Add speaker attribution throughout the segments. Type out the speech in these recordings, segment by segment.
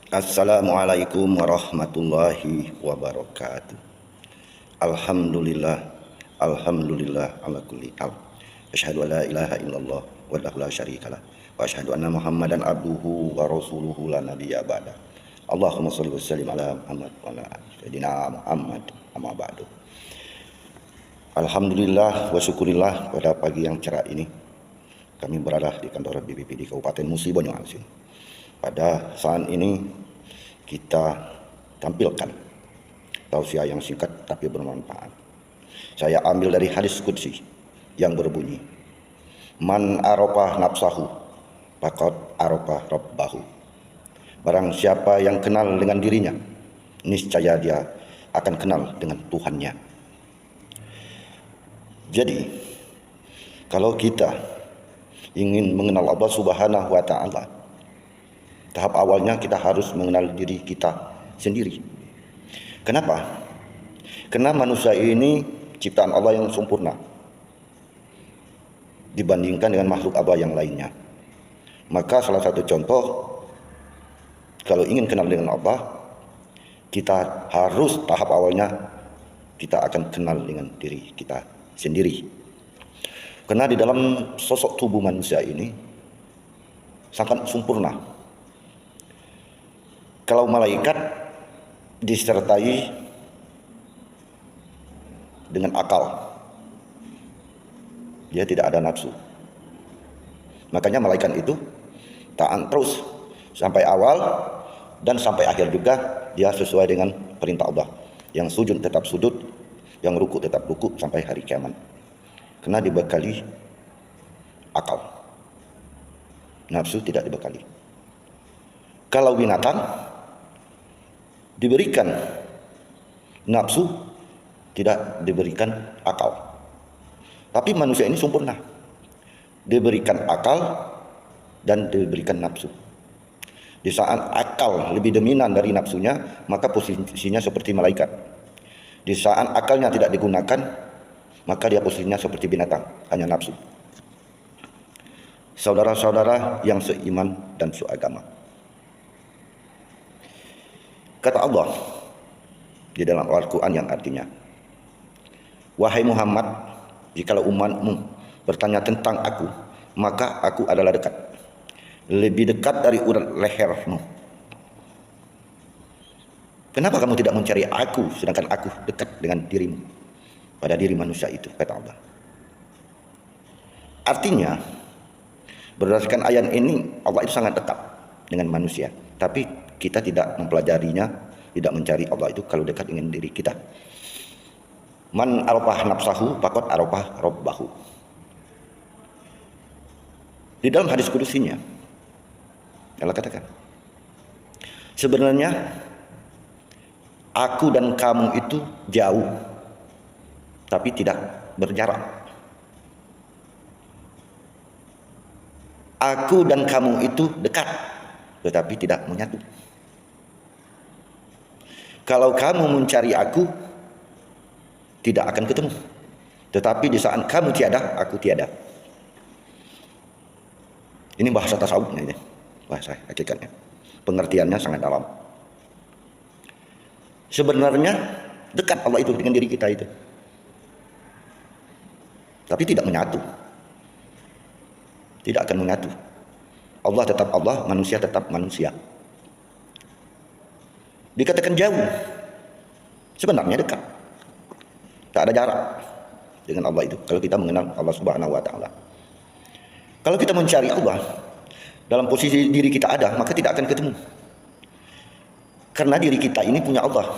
Speaker 1: Assalamualaikum warahmatullahi wabarakatuh. Alhamdulillah, alhamdulillah ala kulli hal. Asyhadu an la ilaha illallah wahdahu la syarikalah wa asyhadu anna Muhammadan abduhu wa rasuluhu la nabiyya ba'da. Allahumma shalli wa sallim ala Muhammad wa ala sayyidina Muhammad amma ba'du. Alhamdulillah wa syukurillah pada pagi yang cerah ini kami berada di kantor BPP di Kabupaten Musi Banyuasin. Pada saat ini kita tampilkan tausiah yang singkat tapi bermanfaat. Saya ambil dari hadis qudsi yang berbunyi, Man arafah nafsahu faqad arafah rabbahu. Barang siapa yang kenal dengan dirinya, niscaya dia akan kenal dengan Tuhannya. Jadi, kalau kita ingin mengenal Allah Subhanahu wa taala, tahap awalnya kita harus mengenal diri kita sendiri. Kenapa? Karena manusia ini ciptaan Allah yang sempurna dibandingkan dengan makhluk Allah yang lainnya. Maka salah satu contoh, kalau ingin kenal dengan Allah, kita harus tahap awalnya kita akan kenal dengan diri kita sendiri. Karena di dalam sosok tubuh manusia ini sangat sempurna. Kalau malaikat disertai dengan akal, dia tidak ada nafsu. Makanya malaikat itu taat terus sampai awal dan sampai akhir juga, dia sesuai dengan perintah Allah. Yang sujud tetap sujud, yang ruku tetap ruku sampai hari kiamat. Karena dibekali akal, nafsu tidak dibekali. Kalau binatang diberikan nafsu, tidak diberikan akal. Tapi manusia ini sempurna, diberikan akal dan diberikan nafsu. Di saat akal lebih dominan dari nafsunya, maka posisinya seperti malaikat. Di saat akalnya tidak digunakan, maka dia posisinya seperti binatang, hanya nafsu. Saudara-saudara yang seiman dan seagama, kata Allah di dalam Al-Quran yang artinya, wahai Muhammad, jikalau umatmu bertanya tentang aku, maka aku adalah dekat, lebih dekat dari urat lehermu. Kenapa kamu tidak mencari aku, sedangkan aku dekat dengan dirimu, pada diri manusia itu, kata Allah. Artinya, berdasarkan ayat ini, Allah itu sangat dekat dengan manusia, tapi kita tidak mempelajarinya, tidak mencari Allah itu kalau dekat dengan diri kita. Man arafah nafsahu faqad arafah rabbahu. Di dalam hadis kudusinya Allah katakan, sebenarnya aku dan kamu itu jauh tapi tidak berjarak. Aku dan kamu itu dekat tetapi tidak menyatu. Kalau kamu mencari aku, tidak akan ketemu. Tetapi di saat kamu tiada, aku tiada. Ini bahasa tasawufnya, bahasa hakikatnya. Pengertiannya sangat dalam. Sebenarnya dekat Allah itu dengan diri kita itu, tapi tidak menyatu. Tidak akan menyatu. Allah tetap Allah, manusia tetap manusia. Dikatakan jauh, sebenarnya dekat. Tak ada jarak dengan Allah itu kalau kita mengenal Allah Subhanahu wa taala. Kalau kita mencari Allah dalam posisi diri kita ada, maka tidak akan ketemu. Karena diri kita ini punya Allah.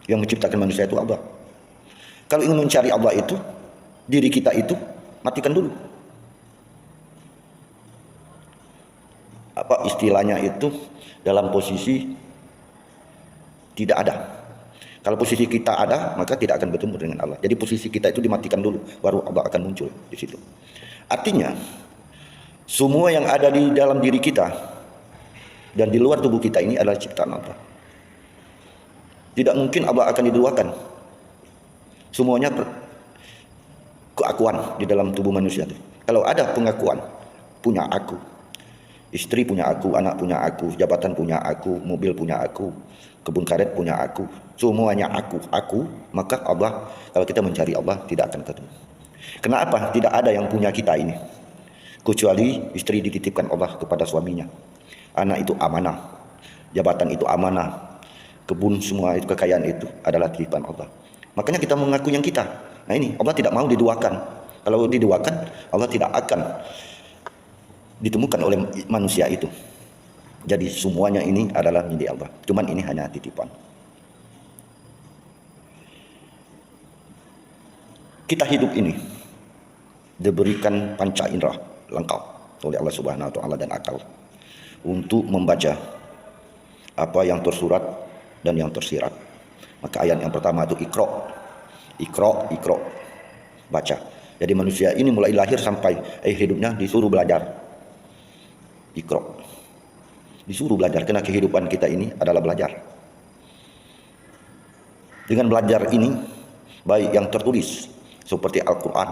Speaker 1: Yang menciptakan manusia itu Allah. Kalau ingin mencari Allah itu, diri kita itu matikan dulu. Apa istilahnya itu, dalam posisi tidak ada. Kalau posisi kita ada, maka tidak akan bertemu dengan Allah. Jadi posisi kita itu dimatikan dulu, baru Allah akan muncul di situ. Artinya, semua yang ada di dalam diri kita dan di luar tubuh kita ini adalah ciptaan Allah. Tidak mungkin Allah akan diduakan. Semuanya keakuan di dalam tubuh manusia. Kalau ada pengakuan, punya aku, Istri punya aku, anak punya aku, jabatan punya aku, mobil punya aku, kebun karet punya aku, semuanya aku. Maka Allah, kalau kita mencari Allah tidak akan ketemu. Kenapa? Tidak ada yang punya kita ini, kecuali istri dititipkan Allah kepada suaminya. Anak itu amanah, jabatan itu amanah, kebun semua itu, kekayaan itu adalah titipan Allah. Makanya kita mengaku yang kita. Nah ini Allah tidak mau diduakan. Kalau diduakan, Allah tidak akan ditemukan oleh manusia itu. Jadi semuanya ini adalah milik Allah. Cuman ini hanya titipan. Kita hidup ini diberikan panca indera lengkap oleh Allah Subhanahu wa taala dan akal untuk membaca apa yang tersurat dan yang tersirat. Maka ayat yang pertama itu Iqra, baca. Jadi manusia ini mulai lahir sampai hidupnya disuruh belajar. Iqra, disuruh belajar, karena kehidupan kita ini adalah belajar. Dengan belajar ini, baik yang tertulis seperti Al-Quran,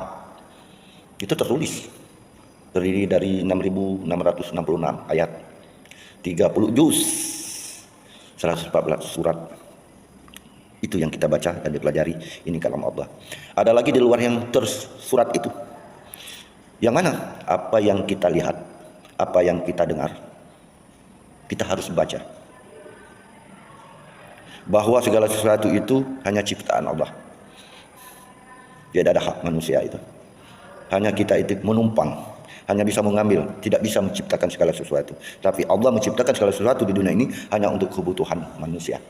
Speaker 1: itu tertulis, terdiri dari 6.666 ayat, 30 juz, 114 surat. Itu yang kita baca dan dipelajari, ini kalam Allah. Ada lagi di luar yang tersurat itu. Yang mana? Apa yang kita lihat, apa yang kita dengar, kita harus baca. Bahwa segala sesuatu itu hanya ciptaan Allah. Tidak ada hak manusia itu. Hanya kita itu menumpang, hanya bisa mengambil, tidak bisa menciptakan segala sesuatu. Tapi Allah menciptakan segala sesuatu di dunia ini hanya untuk kebutuhan manusia.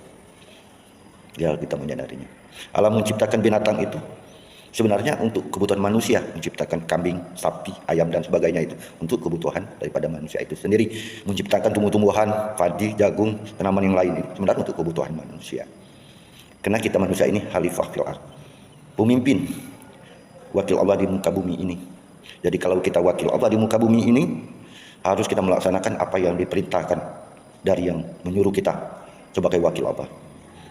Speaker 1: Ya, kita menyadarinya. Allah menciptakan binatang itu sebenarnya untuk kebutuhan manusia, menciptakan kambing, sapi, ayam dan sebagainya itu untuk kebutuhan daripada manusia itu sendiri. Menciptakan tumbuh-tumbuhan, padi, jagung, tanaman yang lain itu sebenarnya untuk kebutuhan manusia. Karena kita manusia ini khalifah fil ardh, pemimpin, wakil Allah di muka bumi ini. Jadi kalau kita wakil Allah di muka bumi ini, harus kita melaksanakan apa yang diperintahkan dari yang menyuruh kita sebagai wakil Allah.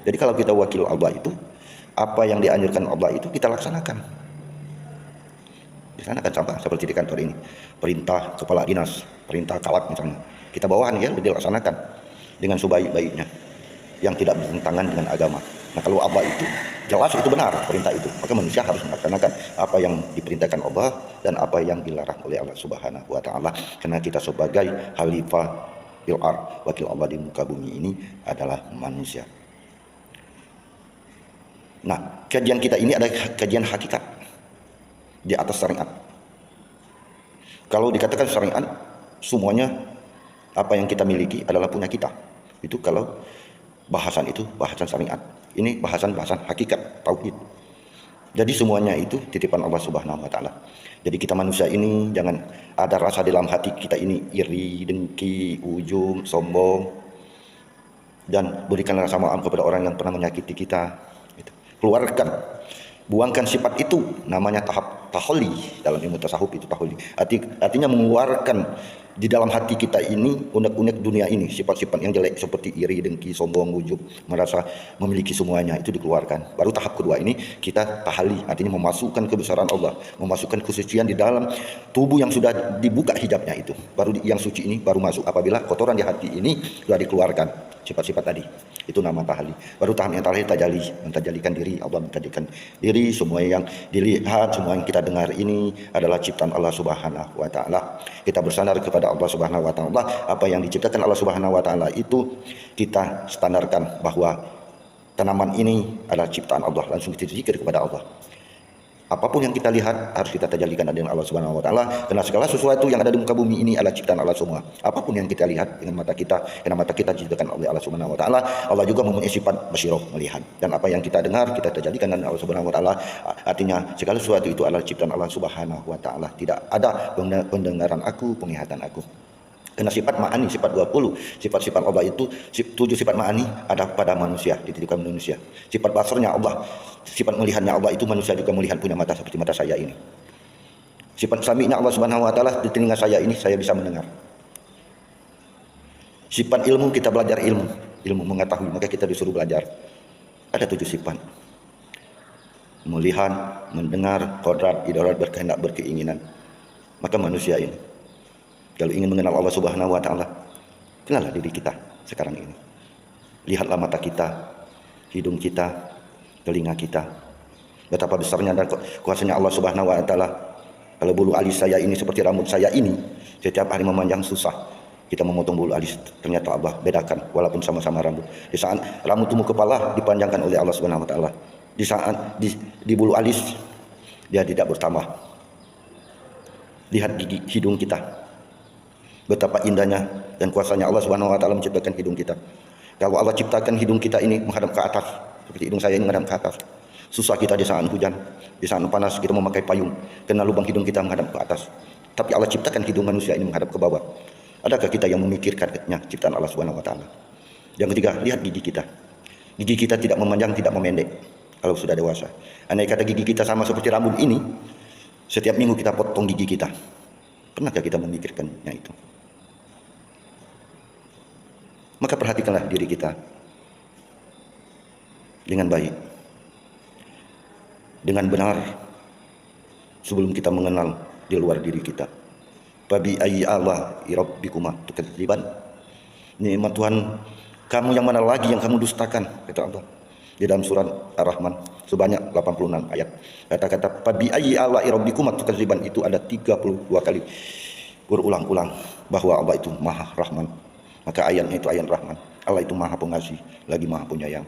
Speaker 1: Jadi kalau kita wakil Allah itu, apa yang dianjurkan Allah itu kita laksanakan. Laksanakan contoh seperti di kantor ini, perintah kepala dinas, perintah camat misalnya, kita bawahan ya, dilaksanakan dengan sebaik-baiknya, yang tidak bertentangan dengan agama. Nah kalau Allah itu jelas itu benar perintah itu, maka manusia harus melaksanakan apa yang diperintahkan Allah dan apa yang dilarang oleh Allah Subhanahu wa taala. Karena kita sebagai khalifah fil ardh, wakil Allah di muka bumi ini adalah manusia. Nah, kajian kita ini adalah kajian hakikat di atas syariat. Kalau dikatakan syariat, semuanya apa yang kita miliki adalah punya kita. Itu kalau bahasan itu bahasan syariat. Ini bahasan-bahasan hakikat, tauhid. Jadi semuanya itu titipan Allah Subhanahu wa taala. Jadi kita manusia ini jangan ada rasa dalam hati kita ini iri, dengki, ujub, sombong. Dan berikan rasa maaf kepada orang yang pernah menyakiti kita. Keluarkan, buangkan sifat itu, namanya tahap tahalli. Dalam ilmu tasawuf itu tahalli, artinya mengeluarkan di dalam hati kita ini unek-unek dunia ini, sifat-sifat yang jelek seperti iri, dengki, sombong, ujub, merasa memiliki semuanya, itu dikeluarkan. Baru tahap kedua ini kita tahalli, artinya memasukkan kebesaran Allah, memasukkan kesucian di dalam tubuh yang sudah dibuka hijabnya itu. Baru yang suci ini baru masuk apabila kotoran di hati ini sudah dikeluarkan, sifat-sifat tadi. Itu nama tahalli. Baru tahap yang terakhir tajalli, mentajalikan diri. Allah mentajalikan diri, semua yang dilihat, semua yang kita dengar ini adalah ciptaan Allah Subhanahu wa taala. Kita bersandar kepada Allah Subhanahu wa taala. Apa yang diciptakan Allah Subhanahu wa taala itu kita standarkan bahwa tanaman ini adalah ciptaan Allah, langsung kita zikir kepada Allah. Apapun yang kita lihat harus kita tajalikan dengan Allah Subhanahu wa taala, karena segala sesuatu yang ada di muka bumi ini adalah ciptaan Allah semua. Apapun yang kita lihat dengan mata kita, karena mata kita diciptakan oleh Allah Subhanahu wa taala. Allah juga mempunyai sifat basyirah, melihat. Dan apa yang kita dengar kita tajalikan dengan Allah Subhanahu wa taala. Artinya segala sesuatu itu adalah ciptaan Allah Subhanahu wa taala. Tidak ada pendengaran aku, penglihatan aku. Karena sifat ma'ani, sifat 20, sifat-sifat Allah itu 7 sifat ma'ani ada pada manusia, dititipkan manusia. Sifat basarnya Allah, sifat melihatnya Allah itu manusia juga melihat, punya mata seperti mata saya ini. Sifat sami'nya Allah Subhanahu wa taala, di telinga saya ini saya bisa mendengar. Sifat ilmu, kita belajar ilmu mengetahui, maka kita disuruh belajar. Ada 7 sifat. Melihat, mendengar, qadrat, idarat, berkehendak, berkeinginan. Maka manusia ini Kalau ingin mengenal Allah Subhanahu wa taala, kenallah diri kita sekarang ini. Lihatlah mata kita, hidung kita, telinga kita. Betapa besarnya dan kuasanya Allah Subhanahu wa taala. Kalau bulu alis saya ini seperti rambut saya ini, setiap hari memanjang susah. Kita memotong bulu alis, ternyata Allah bedakan walaupun sama-sama rambut. Di saat rambut tumbuh kepala dipanjangkan oleh Allah Subhanahu wa taala. Di saat di bulu alis dia tidak bertambah. Lihat gigi hidung kita. Betapa indahnya dan kuasanya Allah Subhanahu wa taala menciptakan hidung kita. Kalau Allah ciptakan hidung kita ini menghadap ke atas, seperti hidung saya ini menghadap ke atas. Susah kita di saat hujan, di saat panas kita memakai payung, karena lubang hidung kita menghadap ke atas. Tapi Allah ciptakan hidung manusia ini menghadap ke bawah. Adakah kita yang memikirkannya ciptaan Allah Subhanahu wa taala? Yang ketiga, lihat gigi kita. Gigi kita tidak memanjang, tidak memendek kalau sudah dewasa. Andai kata gigi kita sama seperti rambut ini, setiap minggu kita potong gigi kita. Pernahkah kita memikirkannya itu? Maka perhatikanlah diri kita dengan baik, dengan benar, sebelum kita mengenal di luar diri kita. Fabi ayyi ala'i rabbikuma tukadziban. Nikmat Tuhan kamu yang mana lagi yang kamu dustakan, kata Allah di dalam surat Ar-Rahman sebanyak 86 ayat. Kata-kata fabi ayyi ala'i rabbikuma tukadziban itu ada 32 kali berulang-ulang bahwa Allah itu Maha Rahman. Maka ayatnya itu ayat Rahman. Allah itu Maha Pengasih, lagi Maha Penyayang.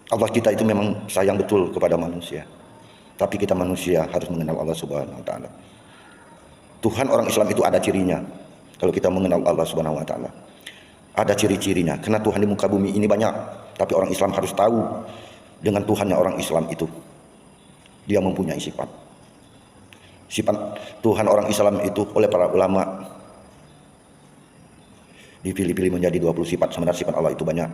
Speaker 1: Allah kita itu memang sayang betul kepada manusia. Tapi kita manusia harus mengenal Allah Subhanahu wa taala. Tuhan orang Islam itu ada cirinya. Kalau kita mengenal Allah Subhanahu wa taala, ada ciri-cirinya. Karena Tuhan di muka bumi ini banyak, tapi orang Islam harus tahu dengan Tuhannya orang Islam itu. Dia mempunyai sifat. Sifat Tuhan orang Islam itu oleh para ulama dipilih-pilih menjadi 20 sifat. Sebenarnya sifat Allah itu banyak,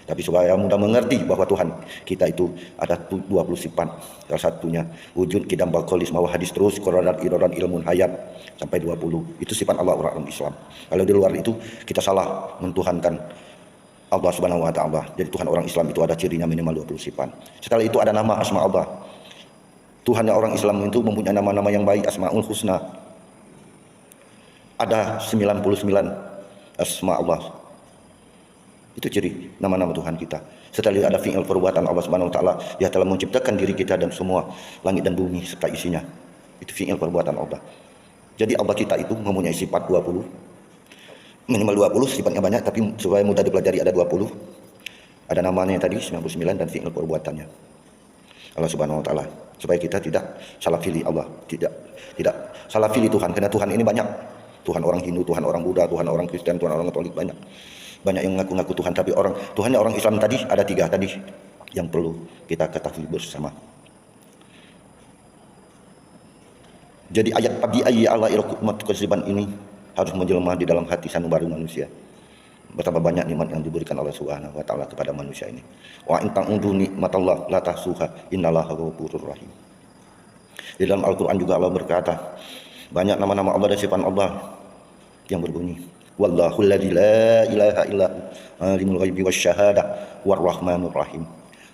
Speaker 1: tapi supaya mudah mengerti bahwa Tuhan kita itu ada 20 sifat. Salah satunya wujud, kidam, bakolis, mawa, hadis, terus qiradat, irodan, ilmun, hayat, sampai 20. Itu sifat Allah orang Islam. Kalau di luar itu kita salah mentuhankan Allah Subhanahu wa taala. Jadi Tuhan orang Islam itu ada cirinya minimal 20 sifat. Setelah itu ada nama asma Allah. Tuhannya orang Islam itu mempunyai nama-nama yang baik, Asmaul Husna. Ada 99 asma Allah. Itu ciri nama-nama Tuhan kita. Setelah itu ada fi'il perbuatan Allah Subhanahu wa taala, Dia telah menciptakan diri kita dan semua langit dan bumi serta isinya. Itu fi'il perbuatan Allah. Jadi Allah kita itu mempunyai sifat 20. Minimal 20, sifatnya banyak tapi supaya mudah dipelajari ada 20. Ada namanya tadi 99 dan fi'il perbuatannya. Allah Subhanahu wa taala. Supaya kita tidak salah pilih Allah, tidak salah pilih Tuhan, karena Tuhan ini banyak. Tuhan orang Hindu, Tuhan orang Buddha, Tuhan orang Kristen, Tuhan orang Katolik, banyak yang mengaku-ngaku Tuhan. Tapi Tuhannya orang Islam tadi ada 3 tadi yang perlu kita ketahui bersama. Jadi ayat fabi ayyi ala'i rabbikuma tukadziban ini harus menjelma di dalam hati sanubari manusia. Betapa banyak nikmat yang diberikan oleh Subhanahu wa taala kepada manusia ini. Wa in ta'udu nikmatallah la tahsuha innallaha ghafurur rahim. Di dalam Al-Qur'an juga Allah berkata, banyak nama-nama Allah dan sifat Allah yang berbunyi wallahul ladzi la ilaha illahu alimul ghaibi wasyahadah warrahmanur rahim.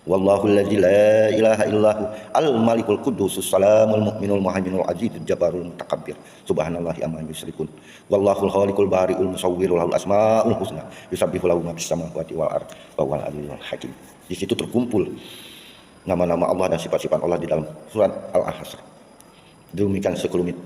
Speaker 1: Wallahul ladzi la ilaha illahu al-malikul quddus salamul mu'minul muhaiminul azizul jabbarul mutakabbir subhanallahi amma yusyrikun. Wallahul khaliqul bari'ul musawwirul lahul asmaul husna yusabbihu lahu ma fis samawati wal ardh wa huwal aliyyul hakim. Di situ terkumpul nama-nama Allah dan sifat-sifat Allah di dalam surat Al-Ahzab. Demikian sekelumit